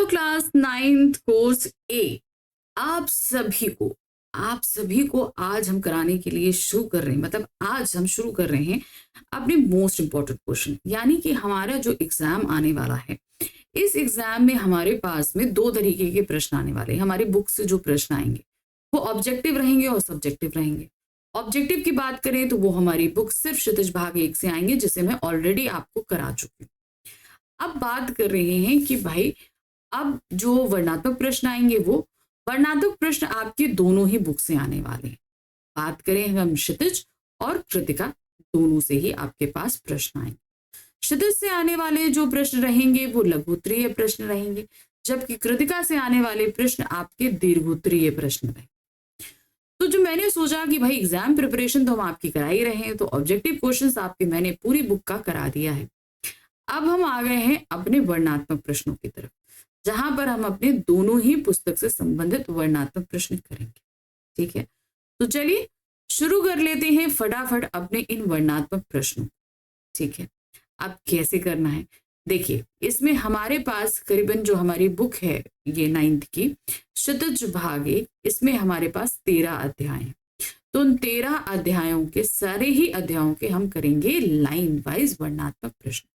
Class 9th course ए। आप सभी को आज हम कराने के लिए शुरू कर रहे हैं, मतलब आज हम शुरू कर रहे हैं अपने मोस्ट इंपॉर्टेंट क्वेश्चन, यानी कि हमारा जो एग्जाम आने वाला है, इस एग्जाम में हमारे पास में दो तरीके के प्रश्न आने वाले हैं। हमारी बुक से जो प्रश्न आएंगे वो ऑब्जेक्टिव रहेंगे और सब्जेक्टिव रहेंगे। ऑब्जेक्टिव की बात करें तो वो हमारी बुक सिर्फ क्षितिज भाग 1 से आएंगे, जिसे मैं ऑलरेडी आपको करा चुकी हूँ। अब बात कर रहे हैं कि भाई अब जो वर्णात्मक प्रश्न आएंगे, वो वर्णात्मक प्रश्न आपके दोनों ही बुक से आने वाले हैं। बात करें हम क्षितिज और कृतिका, दोनों से ही आपके पास प्रश्न आएंगे। क्षितिज से आने वाले जो प्रश्न रहेंगे वो लघुत्तरीय प्रश्न रहेंगे, जबकि कृतिका से आने वाले प्रश्न आपके दीर्घोत्तरीय प्रश्न रहेंगे। तो जो मैंने सोचा कि भाई एग्जाम प्रिपरेशन तो हम आपकी करा ही रहे हैं, तो ऑब्जेक्टिव क्वेश्चंस आपके मैंने पूरी बुक का करा दिया है। अब हम आ गए हैं अपने वर्णात्मक प्रश्नों की तरफ, जहां पर हम अपने दोनों ही पुस्तक से संबंधित वर्णात्मक प्रश्न करेंगे। ठीक है, तो चलिए शुरू कर लेते हैं फटाफट अपने इन वर्णात्मक प्रश्नों। ठीक है, अब कैसे करना है देखिए, इसमें हमारे पास करीबन जो हमारी बुक है ये 9th की क्षितिज भाग 1, इसमें हमारे पास 13 अध्याय हैं। तो उन 13 अध्यायों के सारे ही अध्यायों के हम करेंगे लाइन वाइज वर्णात्मक प्रश्न।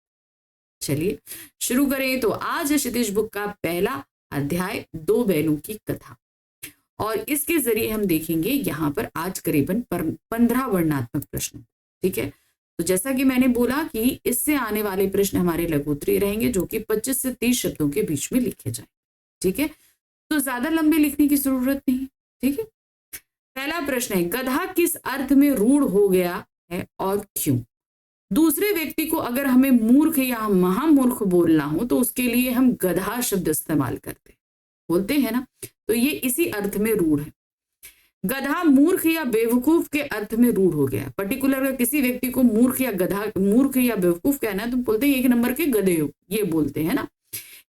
चलिए शुरू करें। तो आज है क्षितिज बुक का पहला अध्याय, 2 बैलों की कथा, और इसके जरिए हम देखेंगे यहाँ पर आज करीबन 15 वर्णात्मक प्रश्न। ठीक है, तो जैसा कि मैंने बोला कि इससे आने वाले प्रश्न हमारे लघुत्तरीय रहेंगे, जो कि 25 से 30 शब्दों के बीच में लिखे जाएंगे। ठीक है, तो ज्यादा लंबे लिखने की जरूरत नहीं। ठीक है, पहला प्रश्न है, गधा किस अर्थ में रूढ़ हो गया है और क्यों? दूसरे व्यक्ति को अगर हमें मूर्ख या महामूर्ख बोलना हो तो उसके लिए हम गधा शब्द इस्तेमाल बोलते हैं ना, तो ये इसी अर्थ में रूढ़ है। गधा मूर्ख या बेवकूफ के अर्थ में रूढ़ हो गया। पर्टिकुलर अगर किसी व्यक्ति को मूर्ख या बेवकूफ कहना है तो बोलते हैं 1 नंबर के गधे हो, ये बोलते हैं ना।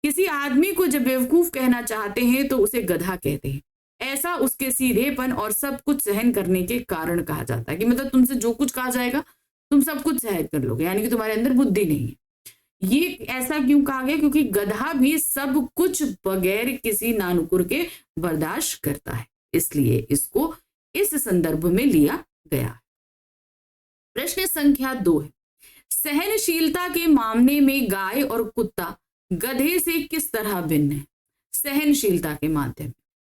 किसी आदमी को जब बेवकूफ कहना चाहते हैं तो उसे गधा कहते हैं। ऐसा उसके सीधेपन और सब कुछ सहन करने के कारण कहा जाता है, कि मतलब तुमसे जो कुछ कहा जाएगा तुम सब कुछ सहन कर लोगे, यानी कि तुम्हारे अंदर बुद्धि नहीं है। ये ऐसा क्यों कहा गया? क्योंकि गधा भी सब कुछ बगैर किसी नानुकुर के बर्दाश्त करता है, इसलिए इसको इस संदर्भ में लिया गया। प्रश्न संख्या 2 है, सहनशीलता के मामले में गाय और कुत्ता गधे से किस तरह भिन्न है? सहनशीलता के माध्यम,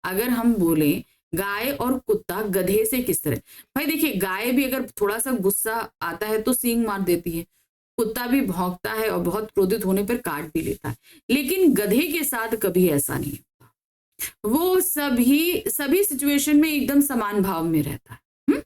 अगर हम बोले गाय और कुत्ता गधे से किस तरह, भाई देखिए गाय भी अगर थोड़ा सा गुस्सा आता है तो सींग मार देती है, कुत्ता भी भौंकता है और बहुत क्रोधित होने पर काट भी लेता है, लेकिन गधे के साथ कभी ऐसा नहीं होता। वो सभी सिचुएशन में एकदम समान भाव में रहता है।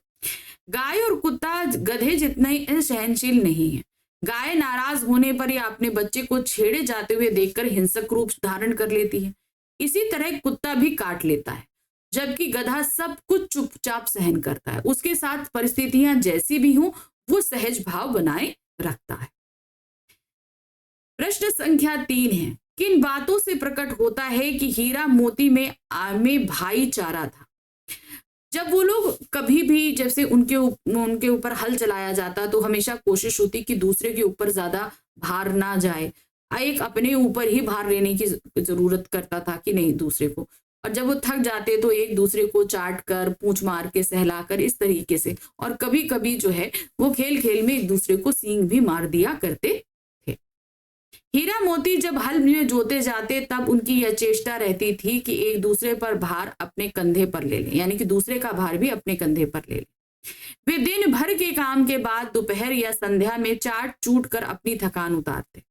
गाय और कुत्ता गधे जितना ही सहनशील नहीं है। गाय नाराज होने पर या अपने बच्चे को छेड़े जाते हुए देखकर हिंसक रूप धारण कर लेती है, इसी तरह कुत्ता भी काट लेता है, जबकि गधा सब कुछ चुपचाप सहन करता है। उसके साथ परिस्थितियां जैसी भी हों वो सहज भाव बनाए रखता है। प्रश्न संख्या 3 है, किन बातों से प्रकट होता है कि हीरा मोती में भाईचारा था? जब वो लोग कभी भी जैसे उनके ऊपर हल चलाया जाता तो हमेशा कोशिश होती कि दूसरे के ऊपर ज्यादा भार ना जाए, एक अपने ऊपर ही भार लेने की जरूरत करता था कि नहीं दूसरे को, और जब वो थक जाते तो एक दूसरे को चाट कर, पूंछ मार के, सहलाकर, इस तरीके से, और कभी कभी जो है वो खेल खेल में एक दूसरे को सींग भी मार दिया करते थे। हीरा मोती जब हल में जोते जाते तब उनकी यह चेष्टा रहती थी कि एक दूसरे पर भार अपने कंधे पर ले लें, यानी कि दूसरे का भार भी अपने कंधे पर ले लें। वे दिन भर के काम के बाद दोपहर या संध्या में चाट चूट कर अपनी थकान उतारते।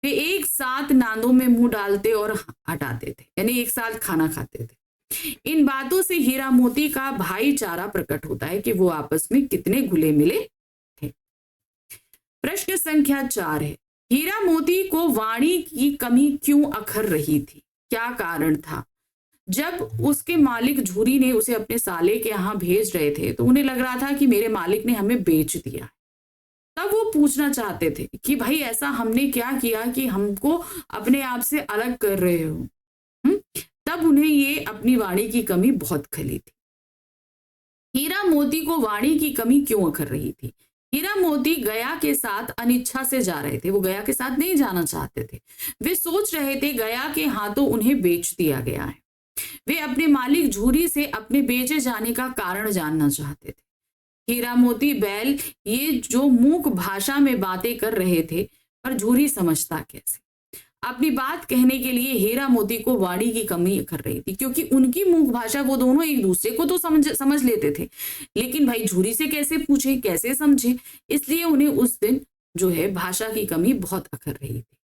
वे एक साथ नांदों में मुंह डालते और हटाते थे, यानी एक साथ खाना खाते थे। इन बातों से हीरा मोती का भाईचारा प्रकट होता है कि वो आपस में कितने घुले मिले थे। प्रश्न संख्या 4 है, हीरा मोती को वाणी की कमी क्यों अखर रही थी? क्या कारण था? जब उसके मालिक झूरी ने उसे अपने साले के यहाँ भेज रहे थे तो उन्हें लग रहा था कि मेरे मालिक ने हमें बेच दिया। तब वो पूछना चाहते थे कि भाई ऐसा हमने क्या किया कि हमको अपने आप से अलग कर रहे हो? तब उन्हें ये अपनी वाणी की कमी बहुत खली थी। हीरा मोती को वाणी की कमी क्यों अखर रही थी? हीरा मोती गया के साथ अनिच्छा से जा रहे थे, वो गया के साथ नहीं जाना चाहते थे। वे सोच रहे थे गया के हाथों उन्हें बेच दिया गया है। वे अपने मालिक झूरी से अपने बेचे जाने का कारण जानना चाहते थे। हीरा मोती बैल ये जो मूक भाषा में बातें कर रहे थे, पर झूरी समझता कैसे। अपनी बात कहने के लिए हीरा मोती को वाणी की कमी कर रही थी, क्योंकि उनकी मूक भाषा वो दोनों एक दूसरे को तो समझ लेते थे, लेकिन भाई झूरी से कैसे पूछे, कैसे समझे, इसलिए उन्हें उस दिन जो है भाषा की कमी बहुत अखर रही थी।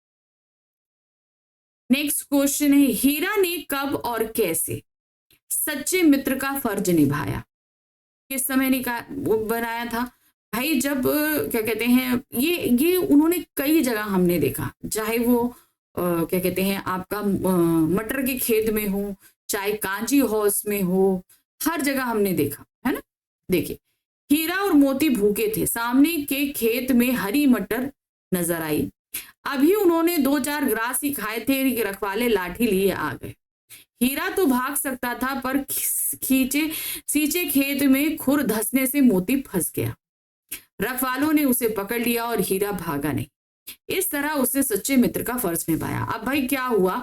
नेक्स्ट क्वेश्चन है, हीरा ने कब और कैसे सच्चे मित्र का फर्ज निभाया? किस समय बनाया था? भाई जब क्या कहते हैं, ये उन्होंने कई जगह हमने देखा, चाहे वो क्या कहते हैं आपका मटर के खेत में हो, चाहे कांजी हाउस में हो, हर जगह हमने देखा है ना। देखिए, हीरा और मोती भूखे थे, सामने के खेत में हरी मटर नजर आई। अभी उन्होंने 2-4 ग्रास ही खाए थे कि रखवाले लाठी लिए आ गए। हीरा तो भाग सकता था, पर सींचे खेत में खुर धंसने से मोती फंस गया। रखवालों ने उसे पकड़ लिया और हीरा भागा नहीं। इस तरह उससे सच्चे मित्र का फर्ज निभाया। अब भाई क्या हुआ,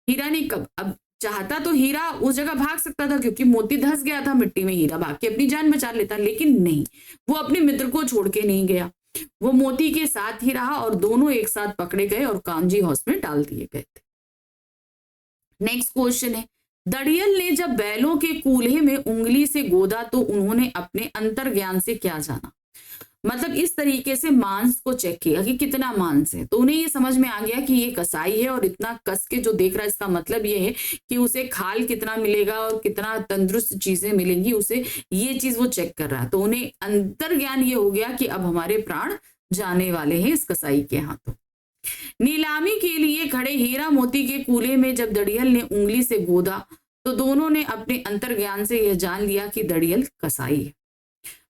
हीरा ने कब, अब चाहता तो हीरा उस जगह भाग सकता था, क्योंकि मोती धंस गया था मिट्टी में, हीरा भाग के अपनी जान बचा लेता, लेकिन नहीं, वो अपने मित्र को छोड़ के नहीं गया, वो मोती के साथ ही रहा और दोनों एक साथ पकड़े गए और कांजी हाउस में डाल दिए गए थे। नेक्स्ट क्वेश्चन है, दड़ियल ने जब बैलों के कूल्हे में उंगली से गोदा तो उन्होंने अपने अंतर्ज्ञान से क्या जाना? मतलब इस तरीके से मांस को चेक किया कि कितना मांस है, तो उन्हें ये समझ में आ गया कि ये कसाई है और इतना कस के जो देख रहा है, इसका मतलब ये है कि उसे खाल कितना मिलेगा और कितना तंदुरुस्त चीजें मिलेंगी उसे, ये चीज वो चेक कर रहा है। तो उन्हें अंतर्ज्ञान ये हो गया कि अब हमारे प्राण जाने वाले हैं इस कसाई के हाथों। नीलामी के लिए खड़े हीरा मोती के कूल्हे में जब दड़ियल ने उंगली से गोदा तो दोनों ने अपने अंतर्ज्ञान से यह जान लिया कि दड़ियल कसाई है,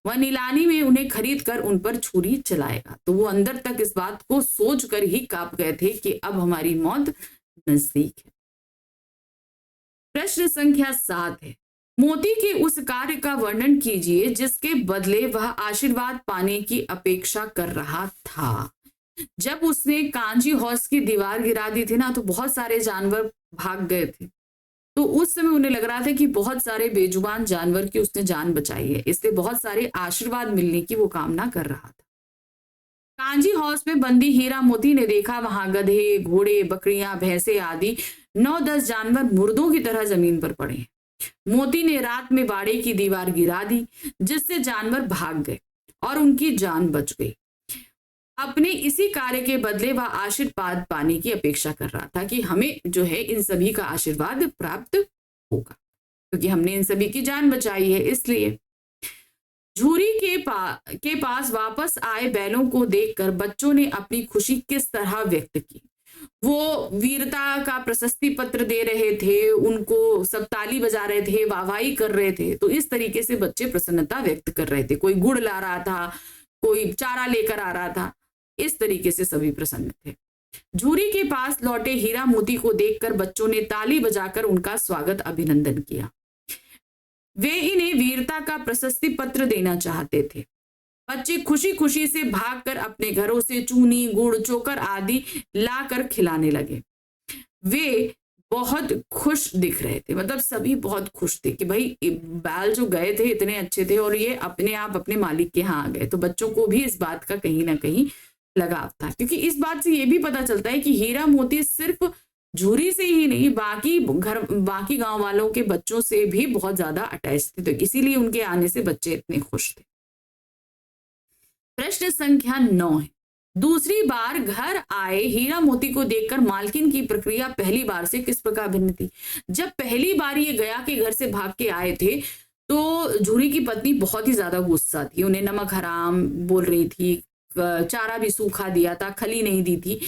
वह नीलामी में उन्हें खरीद कर उन पर छुरी चलाएगा। तो वो अंदर तक इस बात को सोच कर ही कांप गए थे कि अब हमारी मौत नजदीक है। प्रश्न संख्या 7 है, मोती के उस कार्य का वर्णन कीजिए जिसके बदले वह आशीर्वाद पाने की अपेक्षा कर रहा था। जब उसने कांजी हाउस की दीवार गिरा दी थी ना, तो बहुत सारे जानवर भाग गए थे, तो उस समय उन्हें लग रहा था कि बहुत सारे बेजुबान जानवर की उसने जान बचाई है, इसलिए बहुत सारे आशीर्वाद मिलने की वो कामना कर रहा था। कांजी हाउस में बंदी हीरा मोती ने देखा वहां गधे, घोड़े, बकरियां, भैंसे आदि 9-10 जानवर मुर्दों की तरह जमीन पर पड़े हैं। मोती ने रात में बाड़े की दीवार गिरा दी, जिससे जानवर भाग गए और उनकी जान बच गई। अपने इसी कार्य के बदले वह आशीर्वाद पाने की अपेक्षा कर रहा था कि हमें जो है इन सभी का आशीर्वाद प्राप्त होगा, क्योंकि हमने इन सभी की जान बचाई है। इसलिए झूरी के पास वापस आए बैलों को देखकर बच्चों ने अपनी खुशी किस तरह व्यक्त की। वो वीरता का प्रशस्ति पत्र दे रहे थे, उनको सब ताली बजा रहे थे, वाहवाही कर रहे थे। तो इस तरीके से बच्चे प्रसन्नता व्यक्त कर रहे थे। कोई गुड़ ला रहा था, कोई चारा लेकर आ रहा था, इस तरीके से सभी प्रसन्न थे। झूरी के पास लौटे हीरा मोती को देखकर बच्चों ने ताली बजाकर उनका स्वागत अभिनंदन किया। वे इन्हें वीरता का प्रशस्ति पत्र देना चाहते थे। बच्चे खुशी खुशी से भागकर अपने घरों से चूनी, गुड़, चोकर आदि लाकर खिलाने लगे। वे बहुत खुश दिख रहे थे, मतलब सभी बहुत खुश थे कि भाई बैल जो गए थे इतने अच्छे थे और ये अपने आप अपने मालिक के यहाँ आ गए। तो बच्चों को भी इस बात का कहीं ना कहीं लगाव था, क्योंकि इस बात से ये भी पता चलता है कि हीरा मोती सिर्फ झूरी से ही नहीं, बाकी गांव वालों के बच्चों से भी बहुत ज्यादा अटैच थे, तो इसीलिए उनके आने से बच्चे इतने खुश थे। प्रश्न संख्या 9 है, दूसरी बार घर आए हीरा मोती को देखकर मालकिन की प्रक्रिया पहली बार से किस प्रकार भिन्न थी? जब पहली बार ये गया के घर से भाग के आए थे तो झूरी की पत्नी बहुत ही ज्यादा गुस्सा थी, उन्हें नमक हराम बोल रही थी, चारा भी सूखा दिया था, खली नहीं दी थी।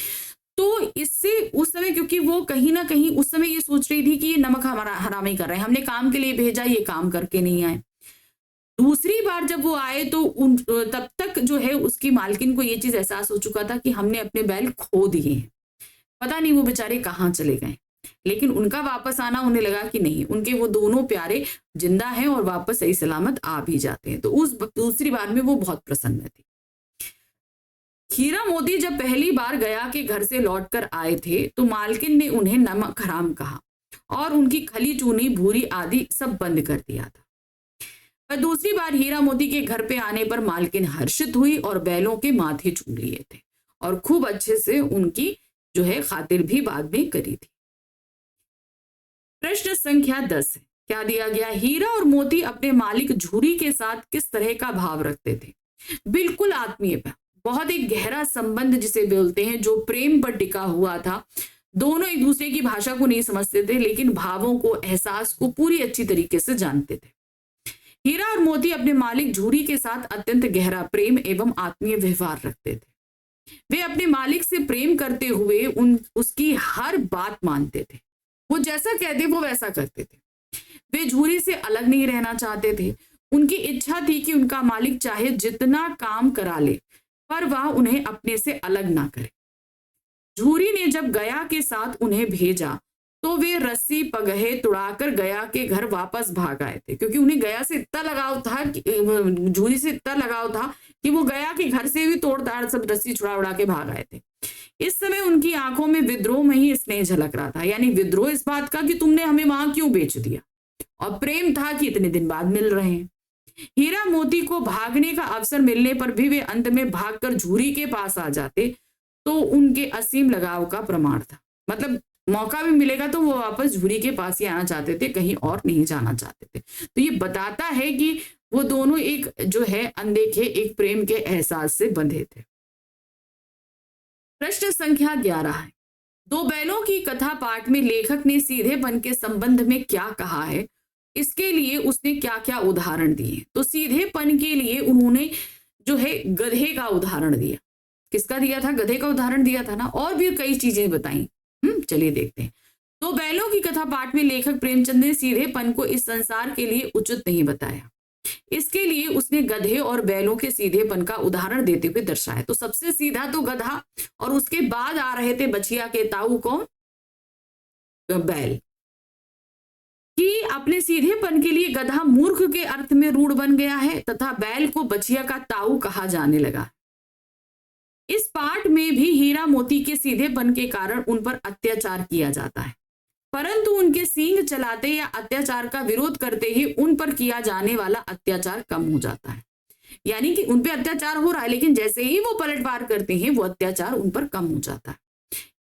तो इससे उस समय, क्योंकि वो कहीं ना कहीं उस समय ये सोच रही थी कि ये नमक हमारा हराम ही कर रहे हैं, हमने काम के लिए भेजा, ये काम करके नहीं आए। दूसरी बार जब वो आए तो तब तक जो है उसकी मालकिन को ये चीज एहसास हो चुका था कि हमने अपने बैल खो दिए हैं, पता नहीं वो बेचारे कहाँ चले गए। लेकिन उनका वापस आना उन्हें लगा कि नहीं, उनके वो दोनों प्यारे जिंदा हैं और वापस सही सलामत आ भी जाते हैं। तो उस दूसरी बार में वो बहुत प्रसन्न थी। हीरा मोती जब पहली बार गया के घर से लौटकर आए थे तो मालकिन ने उन्हें नमक हराम कहा और उनकी खली चूनी भूरी आदि सब बंद कर दिया था। पर दूसरी बार हीरा मोती के घर पे आने पर मालकिन हर्षित हुई और बैलों के माथे चूम लिए थे और खूब अच्छे से उनकी जो है खातिर भी बाद में करी थी। प्रश्न संख्या 10 है, क्या दिया गया? हीरा और मोती अपने मालिक झूरी के साथ किस तरह का भाव रखते थे? बिल्कुल आत्मीय, बहुत एक गहरा संबंध जिसे बोलते हैं, जो प्रेम पर टिका हुआ था। दोनों एक दूसरे की भाषा को नहीं समझते थे, लेकिन भावों को, एहसास को पूरी अच्छी तरीके से जानते थे। हीरा और मोती अपने मालिक झूरी के साथ अत्यंत गहरा प्रेम एवं आत्मीय व्यवहार रखते थे। वे अपने मालिक से प्रेम करते हुए उसकी हर बात मानते थे। वो जैसा कहते वो वैसा करते थे। वे झूरी से अलग नहीं रहना चाहते थे। उनकी इच्छा थी कि उनका मालिक चाहे जितना काम करा ले, पर वह उन्हें अपने से अलग ना करे। झूरी ने जब गया के साथ उन्हें भेजा तो वे रस्सी पगहे तुड़ाकर गया के घर वापस भाग आए थे, क्योंकि उन्हें गया से इतना लगाव था, झूरी से इतना लगाव था कि वो गया के घर से भी तोड़ ताड़ सब रस्सी छुड़ा उड़ा के भाग आए थे। इस समय उनकी आंखों में विद्रोह में ही स्नेह झलक रहा था, यानी विद्रोह इस बात का कि तुमने हमें वहां क्यों बेच दिया, और प्रेम था कि इतने दिन बाद मिल रहे हैं। हीरा मोती को भागने का अवसर मिलने पर भी वे अंत में भागकर झूरी के पास आ जाते तो उनके असीम लगाव का प्रमाण था। मतलब मौका भी मिलेगा तो वो वापस झूरी के पास ही आना चाहते थे, कहीं और नहीं जाना चाहते थे। तो ये बताता है कि वो दोनों एक जो है अनदेखे एक प्रेम के एहसास से बंधे थे। प्रश्न संख्या 11 है, दो बैलों की कथा पाठ में लेखक ने सीधेपन के संबंध में क्या कहा है, इसके लिए उसने क्या क्या उदाहरण दिए? तो सीधेपन के लिए उन्होंने जो है गधे का उदाहरण दिया। किसका दिया था? गधे का उदाहरण दिया था ना, और भी कई चीजें बताई। चलिए देखते हैं। दो बैलों की कथा पाठ में लेखक प्रेमचंद ने सीधेपन को इस संसार के लिए उचित नहीं बताया। इसके लिए उसने गधे और बैलों के सीधेपन का उदाहरण देते हुए दर्शाया। तो सबसे सीधा तो गधा, और उसके बाद आ रहे थे बछिया के ताऊ कौन? बैल। कि अपने सीधेपन के लिए गधा मूर्ख के अर्थ में रूढ़ बन गया है तथा बैल को बछिया का ताऊ कहा जाने लगा। इस पाठ में भी हीरा मोती के सीधेपन के कारण उन पर अत्याचार किया जाता है, परंतु उनके सींग चलाते या अत्याचार का विरोध करते ही उन पर किया जाने वाला अत्याचार कम हो जाता है। यानी कि उन पे अत्याचार हो रहा है, लेकिन जैसे ही वो पलटवार करते हैं वो अत्याचार उन पर कम हो जाता है।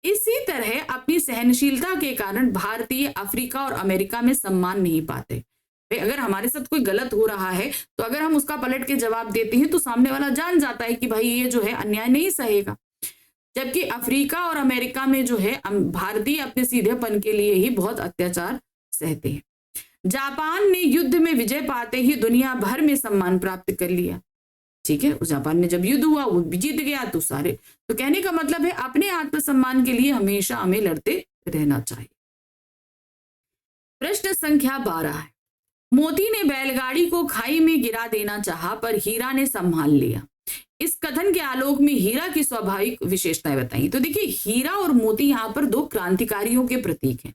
इसी तरह अपनी सहनशीलता के कारण भारतीय अफ्रीका और अमेरिका में सम्मान नहीं पाते। अगर हमारे साथ कोई गलत हो रहा है तो अगर हम उसका पलट के जवाब देते हैं तो सामने वाला जान जाता है कि भाई ये जो है अन्याय नहीं सहेगा। जबकि अफ्रीका और अमेरिका में जो है भारतीय अपने सीधेपन के लिए ही बहुत अत्याचार सहते हैं। जापान ने युद्ध में विजय पाते ही दुनिया भर में सम्मान प्राप्त कर लिया। ठीक है, उस जापान में जब युद्ध हुआ वो जीत गया तो सारे। तो कहने का मतलब है अपने आत्मसम्मान के लिए हमेशा हमें लड़ते रहना चाहिए। प्रश्न संख्या 12 है, मोती ने बैलगाड़ी को खाई में गिरा देना चाहा पर हीरा ने संभाल लिया। इस कथन के आलोक में हीरा की स्वाभाविक विशेषताएं बताई। तो देखिए, हीरा और मोती यहाँ पर दो क्रांतिकारियों के प्रतीक हैं।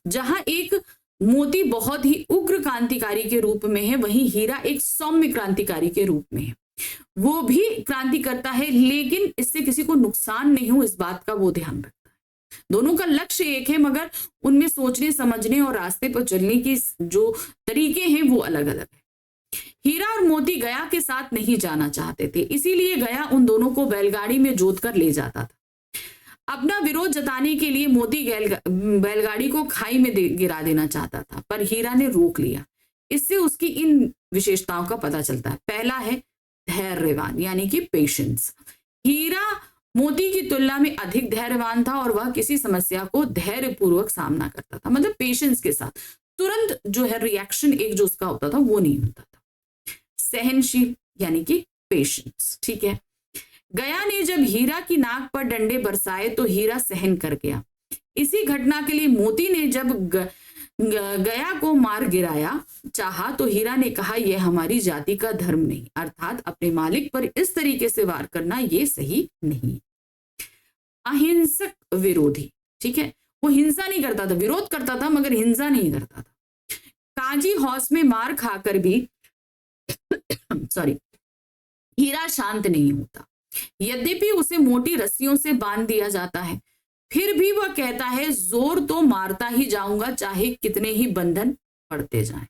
जहां एक मोती बहुत ही उग्र क्रांतिकारी के रूप में है, वहीं हीरा एक सौम्य क्रांतिकारी के रूप में है। वो भी क्रांति करता है, लेकिन इससे किसी को नुकसान नहीं हो इस बात का वो ध्यान रखता है। दोनों का लक्ष्य एक है, मगर उनमें सोचने समझने और रास्ते पर चलने की जो तरीके हैं वो अलग अलग है। हीरा और मोती गया के साथ नहीं जाना चाहते थे, इसीलिए गया उन दोनों को बैलगाड़ी में जोत कर ले जाता था। अपना विरोध जताने के लिए मोती बैलगाड़ी को खाई में गिरा देना चाहता था, पर हीरा ने रोक लिया। इससे उसकी इन विशेषताओं का पता चलता है। पहला है धैर्यवान, यानी कि पेशेंस। हीरा मोती की तुलना में अधिक धैर्यवान था और वह किसी समस्या को धैर्यपूर्वक सामना करता था, मतलब पेशेंस के साथ। तुरंत जो है रिएक्शन एक जो उसका होता था वो नहीं होता था। सहनशील यानी कि पेशेंस। ठीक है, गया ने जब हीरा की नाक पर डंडे बरसाए तो हीरा सहन कर गया। इसी घटना के लिए मोती ने जब गया को मार गिराया चाहा तो हीरा ने कहा यह हमारी जाति का धर्म नहीं, अर्थात अपने मालिक पर इस तरीके से वार करना यह सही नहीं। अहिंसक विरोधी। ठीक है, वो हिंसा नहीं करता था, विरोध करता था मगर हिंसा नहीं करता था। काजी हौस में मार खाकर भी हीरा शांत नहीं होता। यद्यपि उसे मोटी रस्सियों से बांध दिया जाता है, फिर भी वह कहता है जोर तो मारता ही जाऊंगा चाहे कितने ही बंधन पड़ते जाएं।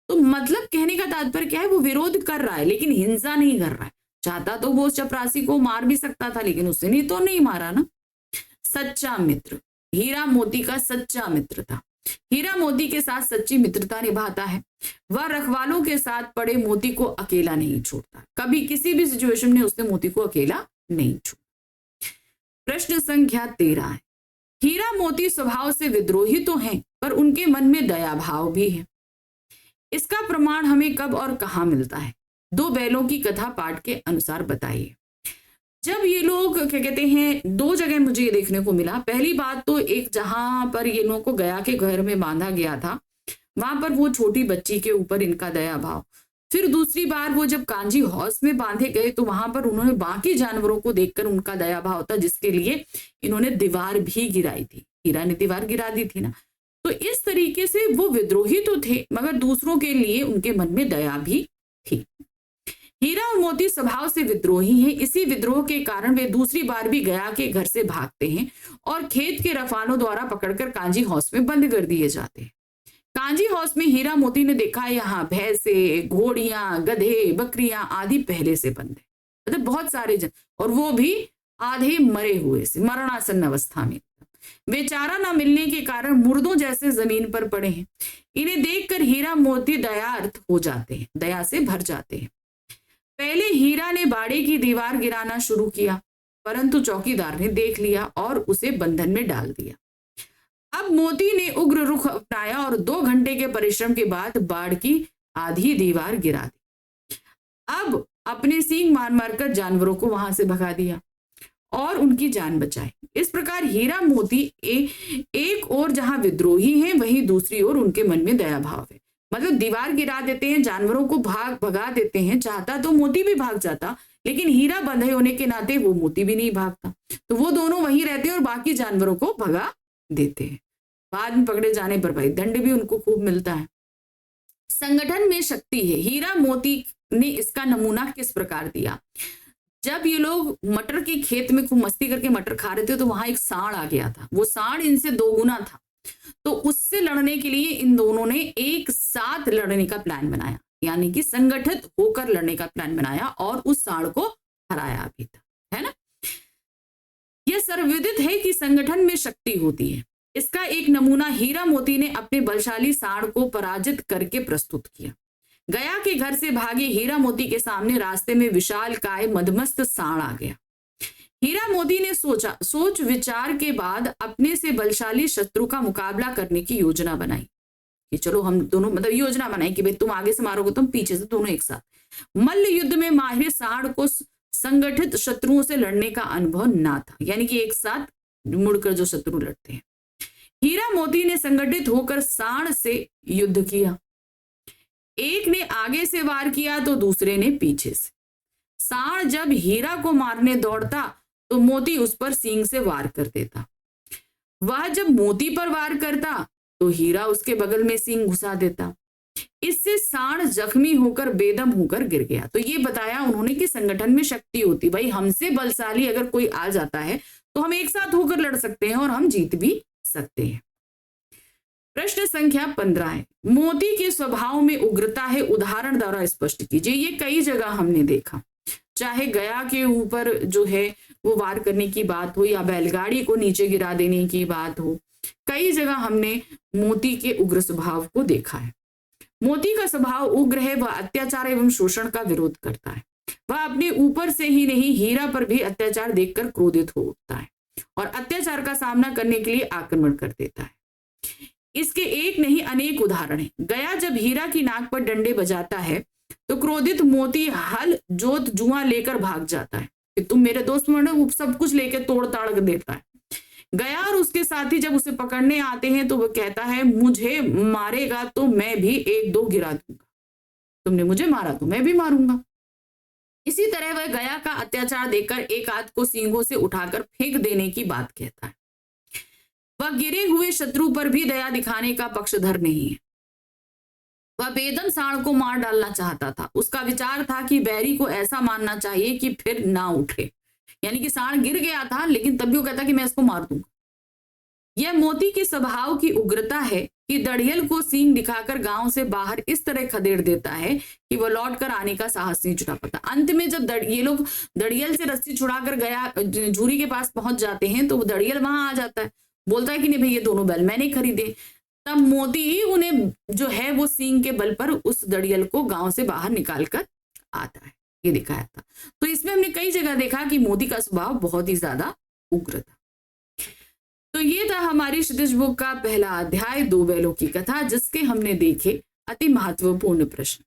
तो मतलब कहने का तात्पर्य क्या है, वो विरोध कर रहा है लेकिन हिंसा नहीं कर रहा है। चाहता तो वो चपरासी को मार भी सकता था लेकिन उसने नहीं मारा ना। सच्चा मित्र, हीरा मोती का सच्चा मित्र था। हीरा मोती के साथ सच्ची मित्रता निभाता है। वह रखवालों के साथ पड़े मोती को अकेला नहीं छोड़ता। कभी किसी भी सिचुएशन में उसने मोती को अकेला नहीं छोड़ा। प्रश्न संख्या 13 है, हीरा मोती स्वभाव से विद्रोही तो हैं पर उनके मन में दया भाव भी है। इसका प्रमाण हमें कब और कहां मिलता है? दो बैलों की कथा पाठ के अनुसार बताइए। जब ये लोग क्या कहते हैं, दो जगह मुझे ये देखने को मिला। पहली बात तो एक जहां पर ये लोगों को गया के घर में बांधा गया था, वहां पर वो छोटी बच्ची के ऊपर इनका दया भाव। फिर दूसरी बार वो जब कांजी हौस में बांधे गए तो वहां पर उन्होंने बाकी जानवरों को देखकर उनका दया भाव था, जिसके लिए इन्होंने दीवार भी गिराई थी। हीरा ने दीवार गिरा दी थी ना। तो इस तरीके से वो विद्रोही तो थे मगर दूसरों के लिए उनके मन में दया भी थी। हीरा और मोती स्वभाव से विद्रोही हैं। इसी विद्रोह के कारण वे दूसरी बार भी गया के घर से भागते हैं और खेत के रफालों द्वारा पकड़कर कांजी हौस में बंद कर दिए जाते हैं। कांजी हौस में हीरा मोती ने देखा यहाँ भैंसे, घोड़ियां, गधे, बकरियां आदि पहले से बंद है, मतलब बहुत सारे जन, और वो भी आधे मरे हुए से, मरणासन अवस्था में। वे चारा न मिलने के कारण मुर्दों जैसे जमीन पर पड़े हैं। इन्हें देखकर हीरा मोती दयार्थ हो जाते हैं, दया से भर जाते हैं। पहले हीरा ने बाड़े की दीवार गिराना शुरू किया, परंतु चौकीदार ने देख लिया और उसे बंधन में डाल दिया। अब मोती ने उग्र रुख अपनाया और 2 घंटे के परिश्रम के बाद बाड़ की आधी दीवार गिरा दी। अब अपने सींग मार मारकर जानवरों को वहां से भगा दिया और उनकी जान बचाई। इस प्रकार हीरा मोती एक और जहां विद्रोही हैं, वहीं दूसरी ओर उनके मन में दया भाव है। मतलब दीवार गिरा देते हैं, जानवरों को भगा देते हैं। चाहता तो मोती भी भाग जाता, लेकिन हीरा बंधे होने के नाते वो मोती भी नहीं भागता, तो वो दोनों वहीं रहते हैं और बाकी जानवरों को भगा देते हैं। बाद में पकड़े जाने पर भाई दंड भी उनको खूब मिलता है। संगठन में शक्ति है। हीरा मोती ने इसका नमूना किस प्रकार दिया? जब ये लोग मटर के खेत में खूब मस्ती करके मटर खा रहे थे तो वहां एक सांड आ गया था। वो सांड इनसे 2 गुना था, तो उससे लड़ने के लिए इन दोनों ने एक साथ लड़ने का प्लान बनाया, यानी कि संगठित होकर लड़ने का प्लान बनाया और उस सांड को हराया भी था, है ना। यह सर्वविदित है कि संगठन में शक्ति होती है। इसका एक नमूना हीरा मोती ने अपने बलशाली सांड को पराजित करके प्रस्तुत किया। गया के घर से भागे हीरा मोती के सामने रास्ते में विशाल काय मदमस्त सांड आ गया। हीरा मोती ने सोच विचार के बाद अपने से बलशाली शत्रु का मुकाबला करने की योजना बनाई कि चलो हम दोनों, मतलब योजना बनाई कि भाई तुम आगे से मारोगे, तुम पीछे से, दोनों एक साथ। मल्ल युद्ध में माहिर सांड को संगठित शत्रुओं से लड़ने का अनुभव ना था, यानी कि एक साथ मुड़कर जो शत्रु लड़ते हैं। हीरा मोती ने संगठित होकर सांड से युद्ध किया। एक ने आगे से वार किया तो दूसरे ने पीछे से। सांड जब हीरा को मारने दौड़ता तो मोती उस पर सींग से वार कर देता। वह जब मोती पर वार करता तो हीरा उसके बगल में सींग घुसा देता। इससे सांड जख्मी होकर बेदम होकर गिर गया। तो ये बताया उन्होंने कि संगठन में शक्ति होती, भाई हमसे बलशाली अगर कोई आ जाता है तो हम एक साथ होकर लड़ सकते हैं और हम जीत भी सकते हैं। प्रश्न संख्या 15 है, मोती के स्वभाव में उग्रता है, उदाहरण द्वारा स्पष्ट कीजिए। ये कई जगह हमने देखा, चाहे गया के ऊपर जो है वो वार करने की बात हो या बैलगाड़ी को नीचे गिरा देने की बात हो, कई जगह हमने मोती के उग्र स्वभाव को देखा है। मोती का स्वभाव उग्र है, वह अत्याचार एवं शोषण का विरोध करता है। वह अपने ऊपर से ही नहीं, हीरा पर भी अत्याचार देखकर क्रोधित हो उठता है और अत्याचार का सामना करने के लिए आक्रमण कर देता है। इसके एक नहीं अनेक उदाहरण हैं। गया जब हीरा की नाक पर डंडे बजाता है तो क्रोधित मोती हल, जोत, जुआ लेकर भाग जाता है कि तुम मेरे दोस्त बनो, सब कुछ लेकर तोड़ ताड़ देता है। गया और उसके साथी जब उसे पकड़ने आते हैं तो वह कहता है मुझे मारेगा तो मैं भी 1-2 गिरा दूंगा, तुमने मुझे मारा तो मैं भी मारूंगा। इसी तरह वह गया का अत्याचार देखकर एक हाथ को सींगों से उठाकर फेंक देने की बात कहता है। वह गिरे हुए शत्रु पर भी दया दिखाने का पक्षधर नहीं है। वह बेदम सांड को मार डालना चाहता था। उसका विचार था कि बैरी को ऐसा मारना चाहिए कि फिर ना उठे, यानी कि सांड गिर गया था लेकिन तब भी वो कहता कि मैं इसको मार दूंगा। यह मोती के स्वभाव की उग्रता है कि दड़ियल को सींग दिखाकर गांव से बाहर इस तरह खदेड़ देता है कि वो लौट कर आने का साहस नहीं जुटा पाता। अंत में जब ये लोग दड़ियल से रस्सी छुड़ाकर गया झूरी के पास पहुंच जाते हैं तो वो दड़ियल वहां आ जाता है, बोलता है कि नहीं भाई ये दोनों बैल मैंने खरीदे। तब मोती उन्हें जो है वो सींग के बल पर उस दड़ियल को गांव से बाहर निकाल कर आता है, ये दिखाया था। तो इसमें हमने कई जगह देखा कि मोती का स्वभाव बहुत ही ज्यादा उग्र था। तो ये था हमारी क्षितिज बुक का पहला अध्याय, दो बैलों की कथा, जिसके हमने देखे अति महत्वपूर्ण प्रश्न।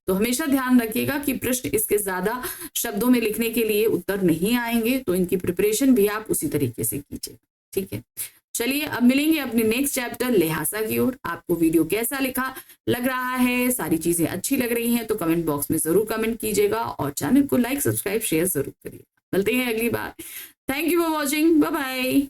तो हमेशा ध्यान रखिएगा कि प्रश्न इसके ज्यादा शब्दों में लिखने के लिए उत्तर नहीं आएंगे, तो इनकी प्रिपरेशन भी आप उसी तरीके से कीजिए, ठीक है। चलिए अब मिलेंगे अपने नेक्स्ट चैप्टर लिहाजा की ओर। आपको वीडियो कैसा लग रहा है, सारी चीजें अच्छी लग रही हैं तो कमेंट बॉक्स में जरूर कमेंट कीजिएगा और चैनल को लाइक सब्सक्राइब शेयर जरूर करिएगा। मिलते हैं अगली बार। Thank you for watching, bye bye.